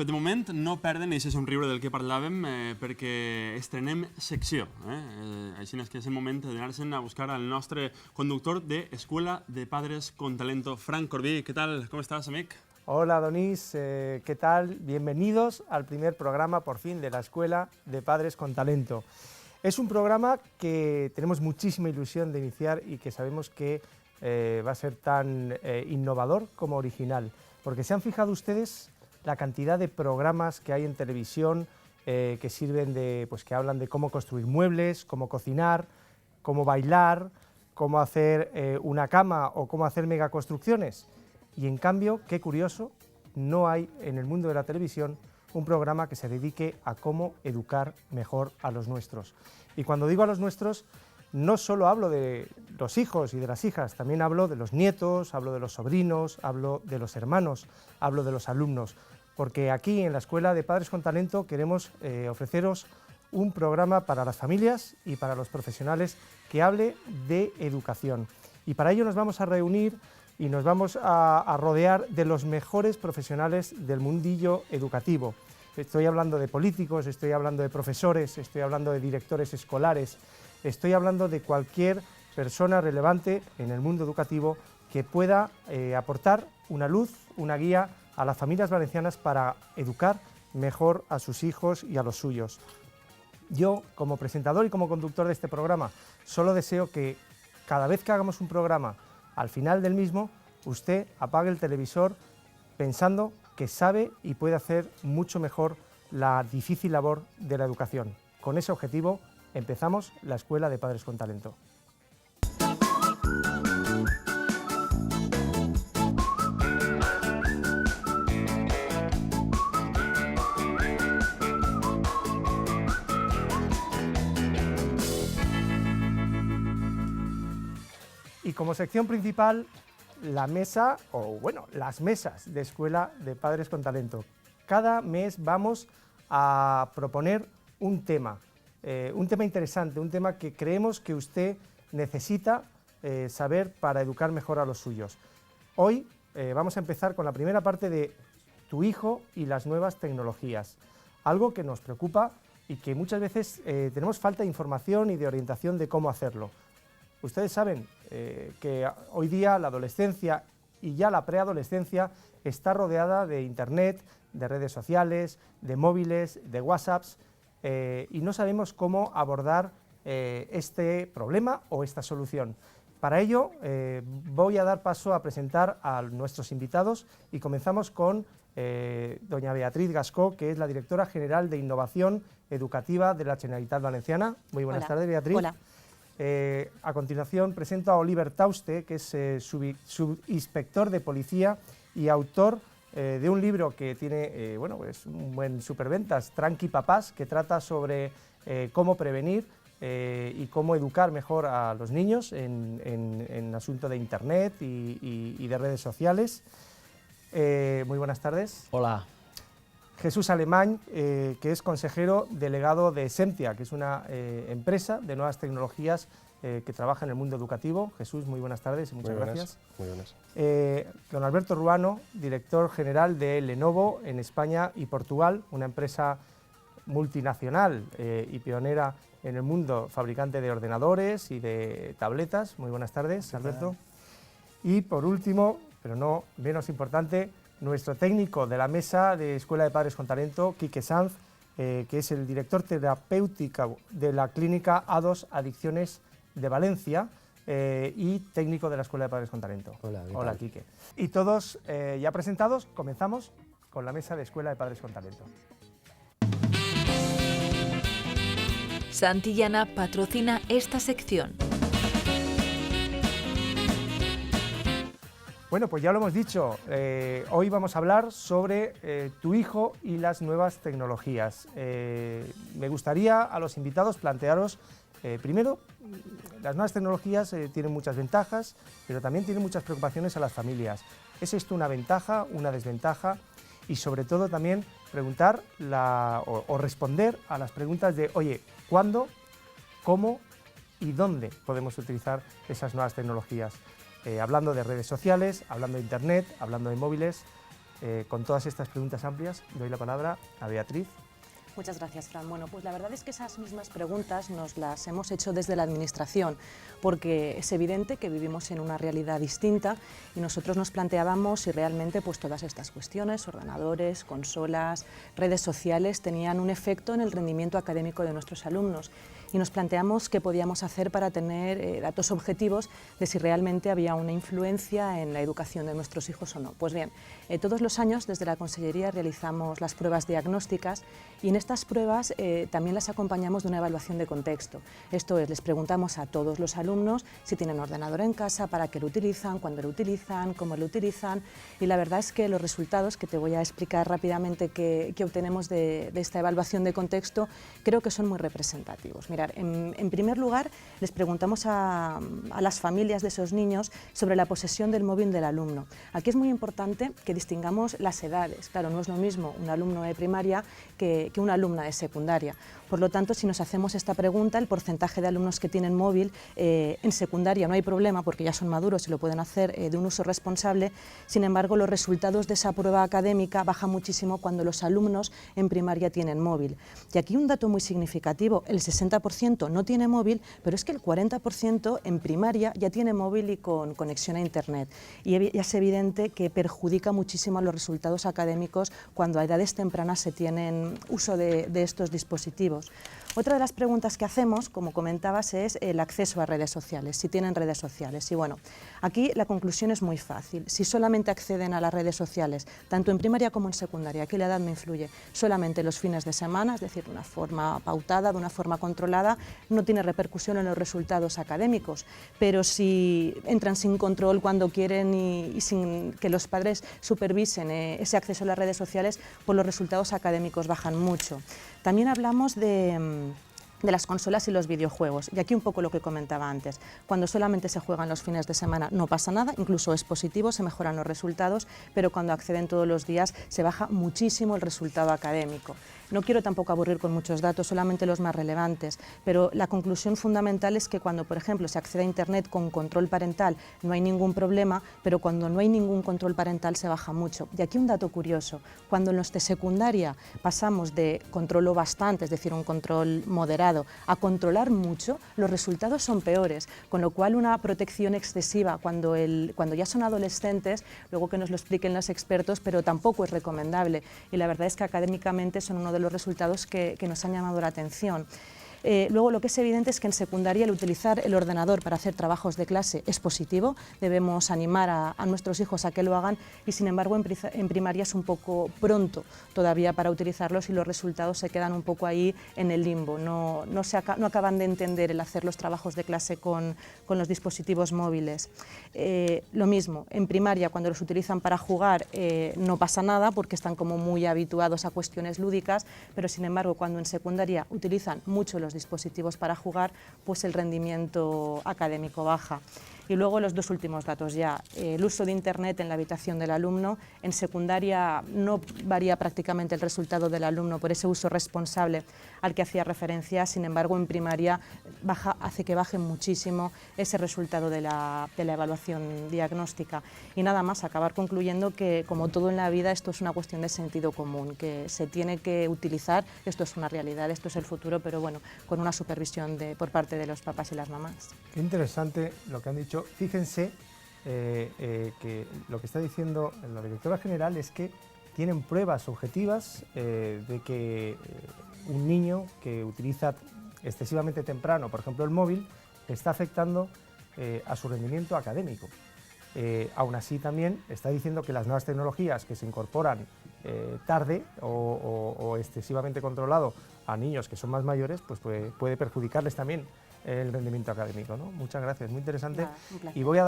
De moment no perden aquest somriure del que parlàvem perquè estrenem secció. Així és que és el moment d'anar-se'n a buscar al nostre conductor de Escuela de Padres con Talento, Frank Corbí. ¿Qué tal? ¿Cómo estás, amic? Hola, Donís. ¿Qué tal? Bienvenidos al primer programa, por fin, de la Escuela de Padres con Talento. Es un programa que tenemos muchísima ilusión de iniciar y que sabemos que va a ser tan innovador como original, porque se han fijado ustedes la cantidad de programas que hay en televisión que sirven de, pues que hablan de cómo construir muebles, cómo cocinar, cómo bailar, cómo hacer una cama o cómo hacer megaconstrucciones. Y en cambio, qué curioso, no hay en el mundo de la televisión un programa que se dedique a cómo educar mejor a los nuestros. Y cuando digo a los nuestros, no solo hablo de los hijos y de las hijas, también hablo de los nietos, hablo de los sobrinos, hablo de los hermanos, hablo de los alumnos, porque aquí en la Escuela de Padres con Talento queremos ofreceros un programa para las familias y para los profesionales que hable de educación. Y para ello nos vamos a reunir y nos vamos a rodear de los mejores profesionales del mundillo educativo. Estoy hablando de políticos, estoy hablando de profesores, estoy hablando de directores escolares, estoy hablando de cualquier persona relevante en el mundo educativo que pueda aportar una luz, una guía a las familias valencianas para educar mejor a sus hijos y a los suyos. Yo, como presentador y como conductor de este programa, solo deseo que cada vez que hagamos un programa, al final del mismo, usted apague el televisor pensando que sabe y puede hacer mucho mejor la difícil labor de la educación. Con ese objetivo empezamos la Escuela de Padres con Talento. Y como sección principal, la mesa, o bueno, las mesas de Escuela de Padres con Talento. Cada mes vamos a proponer un tema interesante, un tema que creemos que usted necesita saber para educar mejor a los suyos. Hoy vamos a empezar con la primera parte de tu hijo y las nuevas tecnologías, algo que nos preocupa y que muchas veces tenemos falta de información y de orientación de cómo hacerlo. Ustedes saben que hoy día la adolescencia y ya la preadolescencia está rodeada de Internet, de redes sociales, de móviles, de WhatsApps, y no sabemos cómo abordar este problema o esta solución. Para ello voy a dar paso a presentar a nuestros invitados y comenzamos con doña Beatriz Gascó, que es la directora general de Innovación Educativa de la Generalitat Valenciana. Muy buenas tardes, Beatriz. Hola. A continuación presento a Oliver Tauste, que es subinspector de policía y autor de un libro que tiene pues un buen superventas, Tranqui Papás, que trata sobre cómo prevenir y cómo educar mejor a los niños en asunto de Internet y de redes sociales. Muy buenas tardes. Hola. Jesús Alemany, que es consejero delegado de Sentia, que es una empresa de nuevas tecnologías que trabaja en el mundo educativo. Jesús, muy buenas tardes y muchas gracias. Muy buenas. Don Alberto Ruano, director general de Lenovo en España y Portugal, una empresa multinacional y pionera en el mundo, fabricante de ordenadores y de tabletas. Muy buenas tardes, Alberto. Y por último, pero no menos importante, nuestro técnico de la mesa de Escuela de Padres con Talento, Quique Sanz, que es el director terapéutico de la clínica A2 Adicciones de Valencia y técnico de la Escuela de Padres con Talento. Hola, Hola, Quique. Y todos ya presentados, comenzamos con la mesa de Escuela de Padres con Talento. Santillana patrocina esta sección. Bueno, pues ya lo hemos dicho, hoy vamos a hablar sobre tu hijo y las nuevas tecnologías. Me gustaría a los invitados plantearos, primero, las nuevas tecnologías tienen muchas ventajas, pero también tienen muchas preocupaciones a las familias. ¿Es esto una ventaja, una desventaja? Y sobre todo también preguntar o responder a las preguntas de, oye, ¿cuándo, cómo y dónde podemos utilizar esas nuevas tecnologías? Hablando de redes sociales, hablando de Internet, hablando de móviles. con todas estas preguntas amplias, doy la palabra a Beatriz. Muchas gracias, Fran. Bueno, pues la verdad es que esas mismas preguntas nos las hemos hecho desde la Administración, porque es evidente que vivimos en una realidad distinta y nosotros nos planteábamos si realmente pues, todas estas cuestiones, ordenadores, consolas, redes sociales, tenían un efecto en el rendimiento académico de nuestros alumnos. Y nos planteamos qué podíamos hacer para tener datos objetivos de si realmente había una influencia en la educación de nuestros hijos o no. Pues bien, todos los años desde la Consellería realizamos las pruebas diagnósticas y en estas pruebas también las acompañamos de una evaluación de contexto. Esto es, les preguntamos a todos los alumnos si tienen ordenador en casa, para qué lo utilizan, cuándo lo utilizan, cómo lo utilizan, y la verdad es que los resultados, que te voy a explicar rápidamente que obtenemos de esta evaluación de contexto, creo que son muy representativos. Mirad, en primer lugar, les preguntamos a las familias de esos niños sobre la posesión del móvil del alumno. Aquí es muy importante que distingamos las edades. Claro, no es lo mismo un alumno de primaria que una alumna de secundaria. Por lo tanto, si nos hacemos esta pregunta, el porcentaje de alumnos que tienen móvil en secundaria no hay problema porque ya son maduros y lo pueden hacer de un uso responsable. Sin embargo, los resultados de esa prueba académica bajan muchísimo cuando los alumnos en primaria tienen móvil. Y aquí un dato muy significativo, el 60% no tiene móvil, pero es que el 40% en primaria ya tiene móvil y con conexión a Internet. Y ya es evidente que perjudica muchísimo a los resultados académicos cuando a edades tempranas se tienen uso de estos dispositivos. Otra de las preguntas que hacemos, como comentabas, es el acceso a redes sociales, si tienen redes sociales. Y bueno, aquí la conclusión es muy fácil. Si solamente acceden a las redes sociales, tanto en primaria como en secundaria, aquí la edad no influye, solamente los fines de semana, es decir, de una forma pautada, de una forma controlada, no tiene repercusión en los resultados académicos. Pero si entran sin control cuando quieren y sin que los padres supervisen ese acceso a las redes sociales, pues los resultados académicos bajan mucho. También hablamos de las consolas y los videojuegos. Y aquí un poco lo que comentaba antes. Cuando solamente se juegan los fines de semana no pasa nada, incluso es positivo, se mejoran los resultados, pero cuando acceden todos los días se baja muchísimo el resultado académico. No quiero tampoco aburrir con muchos datos, solamente los más relevantes, pero la conclusión fundamental es que cuando, por ejemplo, se accede a Internet con control parental no hay ningún problema, pero cuando no hay ningún control parental se baja mucho. Y aquí un dato curioso, cuando en los de secundaria pasamos de controlo bastante, es decir, un control moderado, a controlar mucho, los resultados son peores, con lo cual una protección excesiva cuando ya son adolescentes, luego que nos lo expliquen los expertos, pero tampoco es recomendable. Y la verdad es que académicamente son uno de los resultados que nos han llamado la atención. Luego, lo que es evidente es que en secundaria el utilizar el ordenador para hacer trabajos de clase es positivo, debemos animar a nuestros hijos a que lo hagan y, sin embargo, en primaria es un poco pronto todavía para utilizarlos y los resultados se quedan un poco ahí en el limbo, no acaban de entender el hacer los trabajos de clase con los dispositivos móviles. Lo mismo, en primaria cuando los utilizan para jugar no pasa nada porque están como muy habituados a cuestiones lúdicas, pero sin embargo cuando en secundaria utilizan mucho los dispositivos para jugar, pues el rendimiento académico baja. Y luego los dos últimos datos ya, el uso de Internet en la habitación del alumno. En secundaria no varía prácticamente el resultado del alumno por ese uso responsable al que hacía referencia, sin embargo en primaria hace que baje muchísimo ese resultado de la evaluación diagnóstica. Y nada más, acabar concluyendo que como todo en la vida esto es una cuestión de sentido común, que se tiene que utilizar, esto es una realidad, esto es el futuro, pero bueno, con una supervisión por parte de los papás y las mamás. Qué interesante lo que han dicho. Fíjense que lo que está diciendo la directora general es que tienen pruebas objetivas de que un niño que utiliza excesivamente temprano, por ejemplo, el móvil, está afectando a su rendimiento académico. Aún así, también está diciendo que las nuevas tecnologías que se incorporan tarde o excesivamente controlado a niños que son más mayores, pues puede perjudicarles también el rendimiento académico, ¿no? Muchas gracias, muy interesante. Nada, un placer. Y voy a